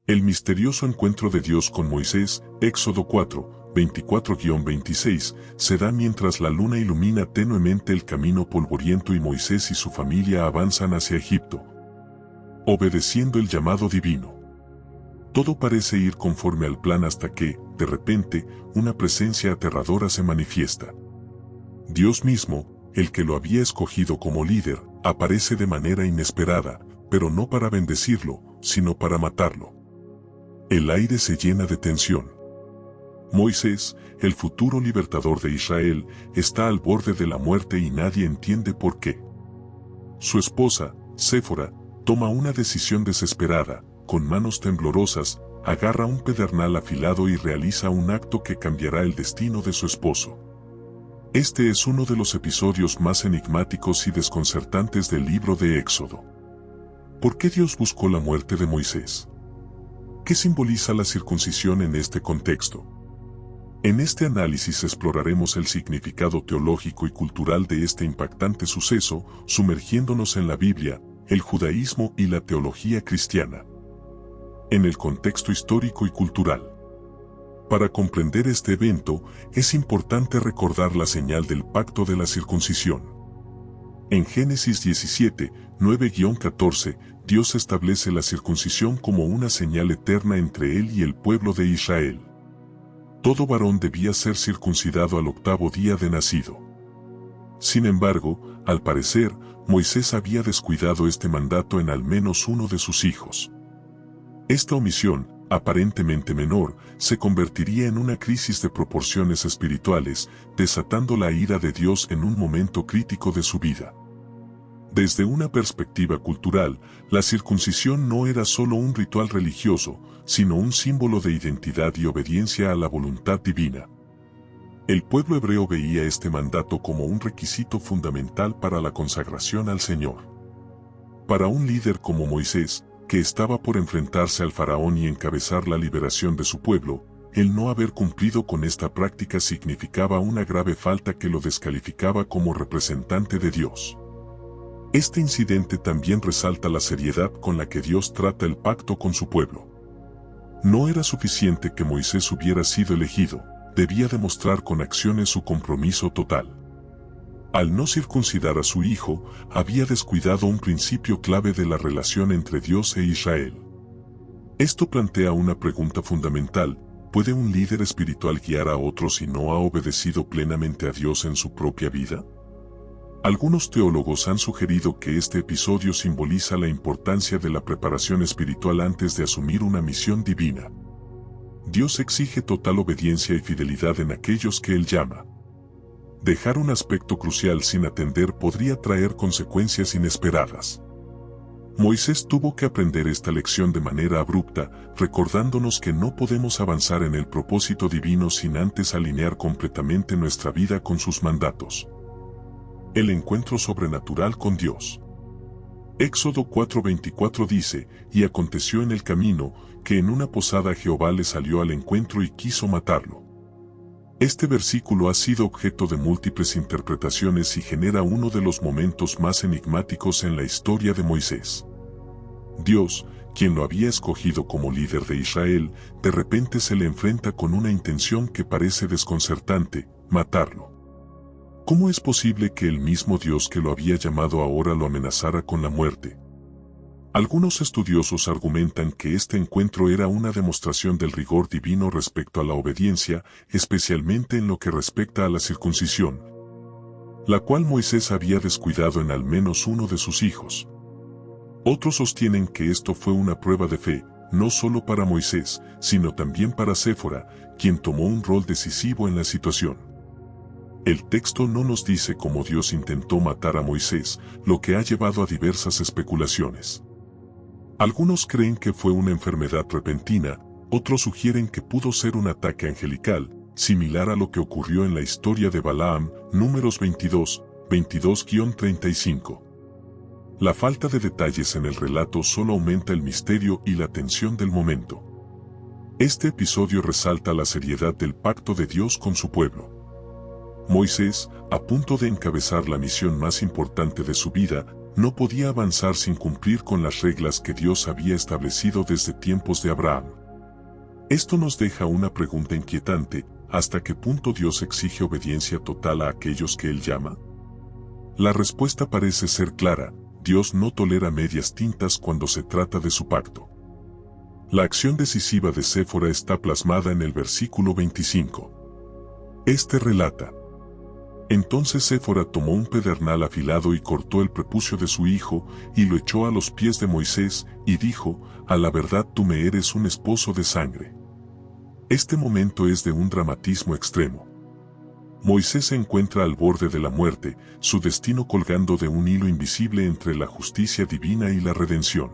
El misterioso encuentro de Dios con Moisés, Éxodo 4, 24-26, se da mientras la luna ilumina tenuemente el camino polvoriento y Moisés y su familia avanzan hacia Egipto, obedeciendo el llamado divino. Todo parece ir conforme al plan hasta que, de repente, una presencia aterradora se manifiesta. Dios mismo, el que lo había escogido como líder, aparece de manera inesperada, pero no para bendecirlo, sino para matarlo. El aire se llena de tensión. Moisés, el futuro libertador de Israel, está al borde de la muerte y nadie entiende por qué. Su esposa, Séfora, toma una decisión desesperada, con manos temblorosas, agarra un pedernal afilado y realiza un acto que cambiará el destino de su esposo. Este es uno de los episodios más enigmáticos y desconcertantes del libro de Éxodo. ¿Por qué Dios buscó la muerte de Moisés? ¿Qué simboliza la circuncisión en este contexto? En este análisis exploraremos el significado teológico y cultural de este impactante suceso, sumergiéndonos en la Biblia, el judaísmo y la teología cristiana. En el contexto histórico y cultural. Para comprender este evento, es importante recordar la señal del pacto de la circuncisión. En Génesis 17, 9-14, Dios establece la circuncisión como una señal eterna entre Él y el pueblo de Israel. Todo varón debía ser circuncidado al 8º día de nacido. Sin embargo, al parecer, Moisés había descuidado este mandato en al menos uno de sus hijos. Esta omisión, aparentemente menor, se convertiría en una crisis de proporciones espirituales, desatando la ira de Dios en un momento crítico de su vida. Desde una perspectiva cultural, la circuncisión no era solo un ritual religioso, sino un símbolo de identidad y obediencia a la voluntad divina. El pueblo hebreo veía este mandato como un requisito fundamental para la consagración al Señor. Para un líder como Moisés, que estaba por enfrentarse al faraón y encabezar la liberación de su pueblo, el no haber cumplido con esta práctica significaba una grave falta que lo descalificaba como representante de Dios. Este incidente también resalta la seriedad con la que Dios trata el pacto con su pueblo. No era suficiente que Moisés hubiera sido elegido, debía demostrar con acciones su compromiso total. Al no circuncidar a su hijo, había descuidado un principio clave de la relación entre Dios e Israel. Esto plantea una pregunta fundamental: ¿puede un líder espiritual guiar a otros si no ha obedecido plenamente a Dios en su propia vida? Algunos teólogos han sugerido que este episodio simboliza la importancia de la preparación espiritual antes de asumir una misión divina. Dios exige total obediencia y fidelidad en aquellos que Él llama. Dejar un aspecto crucial sin atender podría traer consecuencias inesperadas. Moisés tuvo que aprender esta lección de manera abrupta, recordándonos que no podemos avanzar en el propósito divino sin antes alinear completamente nuestra vida con sus mandatos. El encuentro sobrenatural con Dios. Éxodo 4:24 dice: «Y aconteció en el camino, que en una posada Jehová le salió al encuentro y quiso matarlo». Este versículo ha sido objeto de múltiples interpretaciones y genera uno de los momentos más enigmáticos en la historia de Moisés. Dios, quien lo había escogido como líder de Israel, de repente se le enfrenta con una intención que parece desconcertante: matarlo. ¿Cómo es posible que el mismo Dios que lo había llamado ahora lo amenazara con la muerte? Algunos estudiosos argumentan que este encuentro era una demostración del rigor divino respecto a la obediencia, especialmente en lo que respecta a la circuncisión, la cual Moisés había descuidado en al menos uno de sus hijos. Otros sostienen que esto fue una prueba de fe, no solo para Moisés, sino también para Séfora, quien tomó un rol decisivo en la situación. El texto no nos dice cómo Dios intentó matar a Moisés, lo que ha llevado a diversas especulaciones. Algunos creen que fue una enfermedad repentina, otros sugieren que pudo ser un ataque angelical, similar a lo que ocurrió en la historia de Balaam, Números 22, 22-35. La falta de detalles en el relato solo aumenta el misterio y la tensión del momento. Este episodio resalta la seriedad del pacto de Dios con su pueblo. Moisés, a punto de encabezar la misión más importante de su vida, no podía avanzar sin cumplir con las reglas que Dios había establecido desde tiempos de Abraham. Esto nos deja una pregunta inquietante: ¿hasta qué punto Dios exige obediencia total a aquellos que Él llama? La respuesta parece ser clara: Dios no tolera medias tintas cuando se trata de su pacto. La acción decisiva de Séfora está plasmada en el versículo 25. Este relata: Entonces Séfora tomó un pedernal afilado y cortó el prepucio de su hijo, y lo echó a los pies de Moisés, y dijo: a la verdad tú me eres un esposo de sangre. Este momento es de un dramatismo extremo. Moisés se encuentra al borde de la muerte, su destino colgando de un hilo invisible entre la justicia divina y la redención.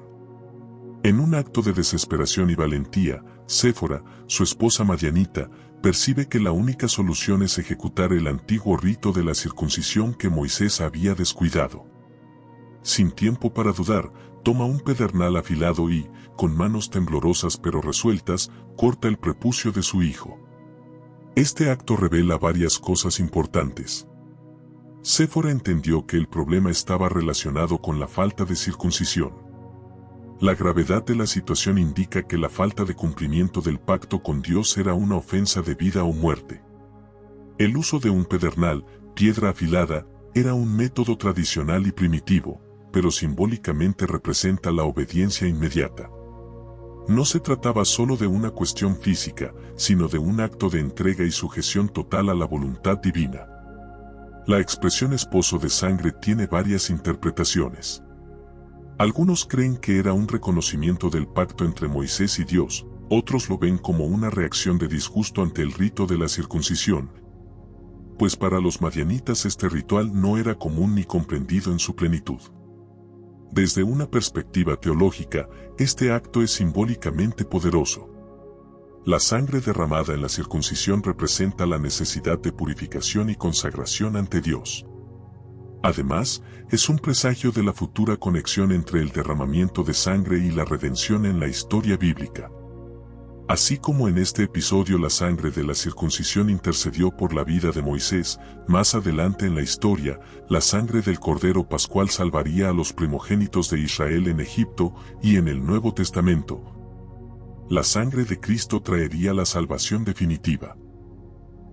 En un acto de desesperación y valentía, Séfora, su esposa madianita, percibe que la única solución es ejecutar el antiguo rito de la circuncisión que Moisés había descuidado. Sin tiempo para dudar, toma un pedernal afilado y, con manos temblorosas pero resueltas, corta el prepucio de su hijo. Este acto revela varias cosas importantes. Séfora entendió que el problema estaba relacionado con la falta de circuncisión. La gravedad de la situación indica que la falta de cumplimiento del pacto con Dios era una ofensa de vida o muerte. El uso de un pedernal, piedra afilada, era un método tradicional y primitivo, pero simbólicamente representa la obediencia inmediata. No se trataba solo de una cuestión física, sino de un acto de entrega y sujeción total a la voluntad divina. La expresión esposo de sangre tiene varias interpretaciones. Algunos creen que era un reconocimiento del pacto entre Moisés y Dios, otros lo ven como una reacción de disgusto ante el rito de la circuncisión, pues para los madianitas este ritual no era común ni comprendido en su plenitud. Desde una perspectiva teológica, este acto es simbólicamente poderoso. La sangre derramada en la circuncisión representa la necesidad de purificación y consagración ante Dios. Además, es un presagio de la futura conexión entre el derramamiento de sangre y la redención en la historia bíblica. Así como en este episodio la sangre de la circuncisión intercedió por la vida de Moisés, más adelante en la historia, la sangre del Cordero Pascual salvaría a los primogénitos de Israel en Egipto, y en el Nuevo Testamento, la sangre de Cristo traería la salvación definitiva.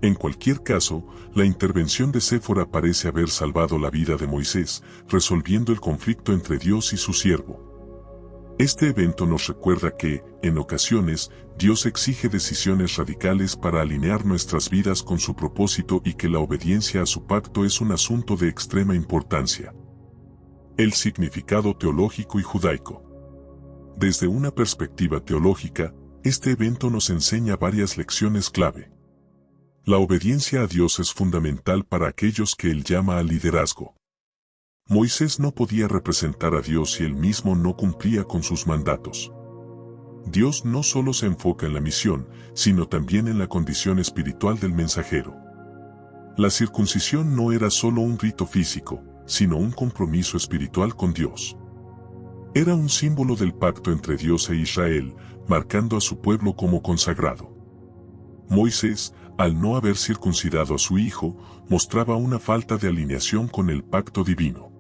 En cualquier caso, la intervención de Séfora parece haber salvado la vida de Moisés, resolviendo el conflicto entre Dios y su siervo. Este evento nos recuerda que, en ocasiones, Dios exige decisiones radicales para alinear nuestras vidas con su propósito y que la obediencia a su pacto es un asunto de extrema importancia. El significado teológico y judaico. Desde una perspectiva teológica, este evento nos enseña varias lecciones clave. La obediencia a Dios es fundamental para aquellos que Él llama al liderazgo. Moisés no podía representar a Dios si él mismo no cumplía con sus mandatos. Dios no solo se enfoca en la misión, sino también en la condición espiritual del mensajero. La circuncisión no era solo un rito físico, sino un compromiso espiritual con Dios. Era un símbolo del pacto entre Dios e Israel, marcando a su pueblo como consagrado. Moisés, al no haber circuncidado a su hijo, mostraba una falta de alineación con el pacto divino.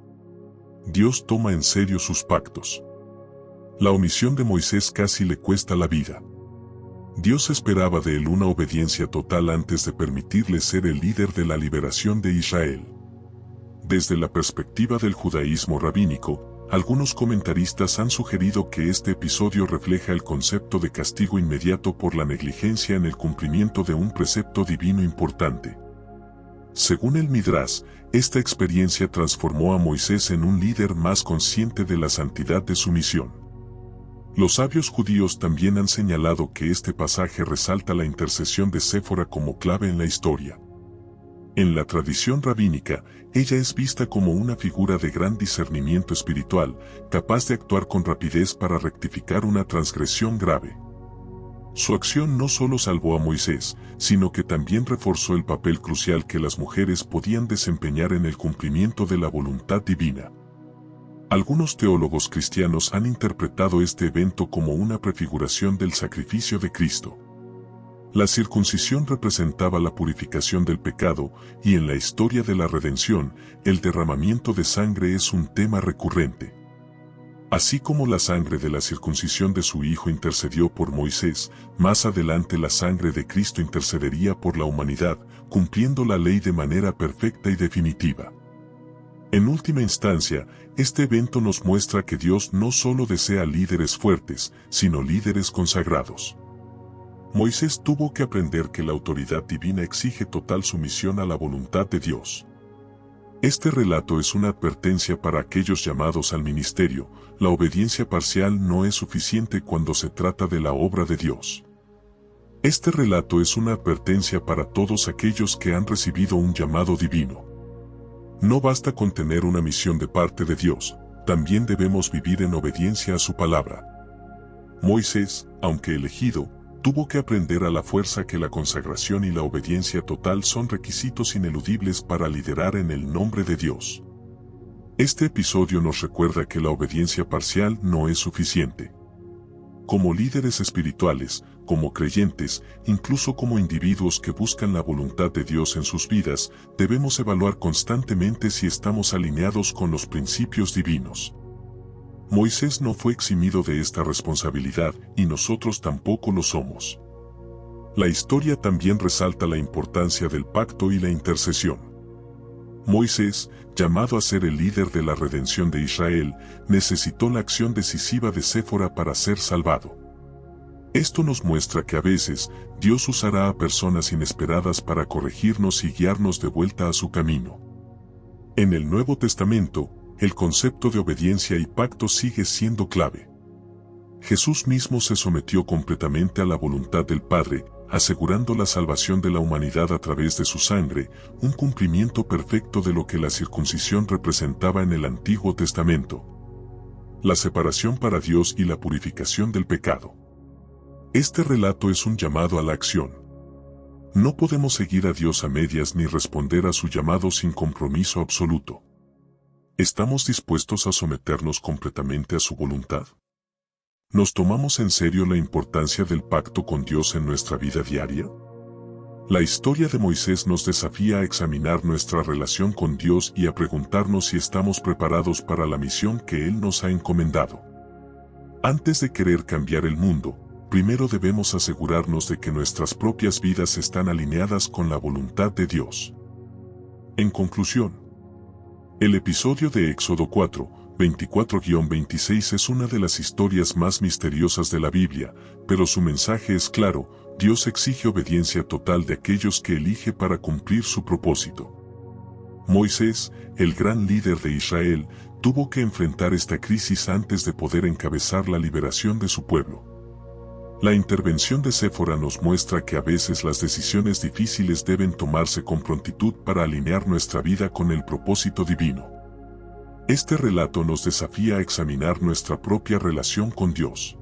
Dios toma en serio sus pactos. La omisión de Moisés casi le cuesta la vida. Dios esperaba de él una obediencia total antes de permitirle ser el líder de la liberación de Israel. Desde la perspectiva del judaísmo rabínico, algunos comentaristas han sugerido que este episodio refleja el concepto de castigo inmediato por la negligencia en el cumplimiento de un precepto divino importante. Según el Midrash, esta experiencia transformó a Moisés en un líder más consciente de la santidad de su misión. Los sabios judíos también han señalado que este pasaje resalta la intercesión de Séfora como clave en la historia. En la tradición rabínica, ella es vista como una figura de gran discernimiento espiritual, capaz de actuar con rapidez para rectificar una transgresión grave. Su acción no solo salvó a Moisés, sino que también reforzó el papel crucial que las mujeres podían desempeñar en el cumplimiento de la voluntad divina. Algunos teólogos cristianos han interpretado este evento como una prefiguración del sacrificio de Cristo. La circuncisión representaba la purificación del pecado, y en la historia de la redención, el derramamiento de sangre es un tema recurrente. Así como la sangre de la circuncisión de su Hijo intercedió por Moisés, más adelante la sangre de Cristo intercedería por la humanidad, cumpliendo la ley de manera perfecta y definitiva. En última instancia, este evento nos muestra que Dios no solo desea líderes fuertes, sino líderes consagrados. Moisés tuvo que aprender que la autoridad divina exige total sumisión a la voluntad de Dios. Este relato es una advertencia para aquellos llamados al ministerio. La obediencia parcial no es suficiente cuando se trata de la obra de Dios. Este relato es una advertencia para todos aquellos que han recibido un llamado divino. No basta con tener una misión de parte de Dios, también debemos vivir en obediencia a su palabra. Moisés, aunque elegido, tuvo que aprender a la fuerza que la consagración y la obediencia total son requisitos ineludibles para liderar en el nombre de Dios. Este episodio nos recuerda que la obediencia parcial no es suficiente. Como líderes espirituales, como creyentes, incluso como individuos que buscan la voluntad de Dios en sus vidas, debemos evaluar constantemente si estamos alineados con los principios divinos. Moisés no fue eximido de esta responsabilidad y nosotros tampoco lo somos. La historia también resalta la importancia del pacto y la intercesión. Moisés, llamado a ser el líder de la redención de Israel, necesitó la acción decisiva de Séfora para ser salvado. Esto nos muestra que a veces, Dios usará a personas inesperadas para corregirnos y guiarnos de vuelta a su camino. En el Nuevo Testamento, el concepto de obediencia y pacto sigue siendo clave. Jesús mismo se sometió completamente a la voluntad del Padre, asegurando la salvación de la humanidad a través de su sangre, un cumplimiento perfecto de lo que la circuncisión representaba en el Antiguo Testamento. La separación para Dios y la purificación del pecado. Este relato es un llamado a la acción. No podemos seguir a Dios a medias ni responder a su llamado sin compromiso absoluto. ¿Estamos dispuestos a someternos completamente a su voluntad? ¿Nos tomamos en serio la importancia del pacto con Dios en nuestra vida diaria? La historia de Moisés nos desafía a examinar nuestra relación con Dios y a preguntarnos si estamos preparados para la misión que Él nos ha encomendado. Antes de querer cambiar el mundo, primero debemos asegurarnos de que nuestras propias vidas están alineadas con la voluntad de Dios. En conclusión, el episodio de Éxodo 4, 24-26 es una de las historias más misteriosas de la Biblia, pero su mensaje es claro: Dios exige obediencia total de aquellos que elige para cumplir su propósito. Moisés, el gran líder de Israel, tuvo que enfrentar esta crisis antes de poder encabezar la liberación de su pueblo. La intervención de Séfora nos muestra que a veces las decisiones difíciles deben tomarse con prontitud para alinear nuestra vida con el propósito divino. Este relato nos desafía a examinar nuestra propia relación con Dios.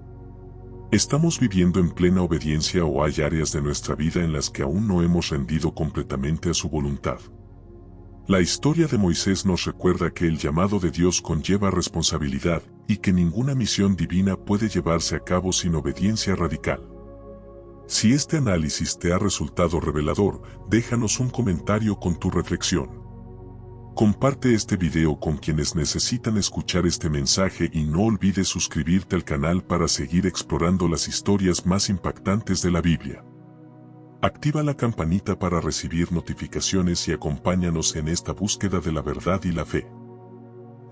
¿Estamos viviendo en plena obediencia o hay áreas de nuestra vida en las que aún no hemos rendido completamente a su voluntad? La historia de Moisés nos recuerda que el llamado de Dios conlleva responsabilidad y que ninguna misión divina puede llevarse a cabo sin obediencia radical. Si este análisis te ha resultado revelador, déjanos un comentario con tu reflexión. Comparte este video con quienes necesitan escuchar este mensaje y no olvides suscribirte al canal para seguir explorando las historias más impactantes de la Biblia. Activa la campanita para recibir notificaciones y acompáñanos en esta búsqueda de la verdad y la fe.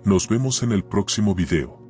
Nos vemos en el próximo video.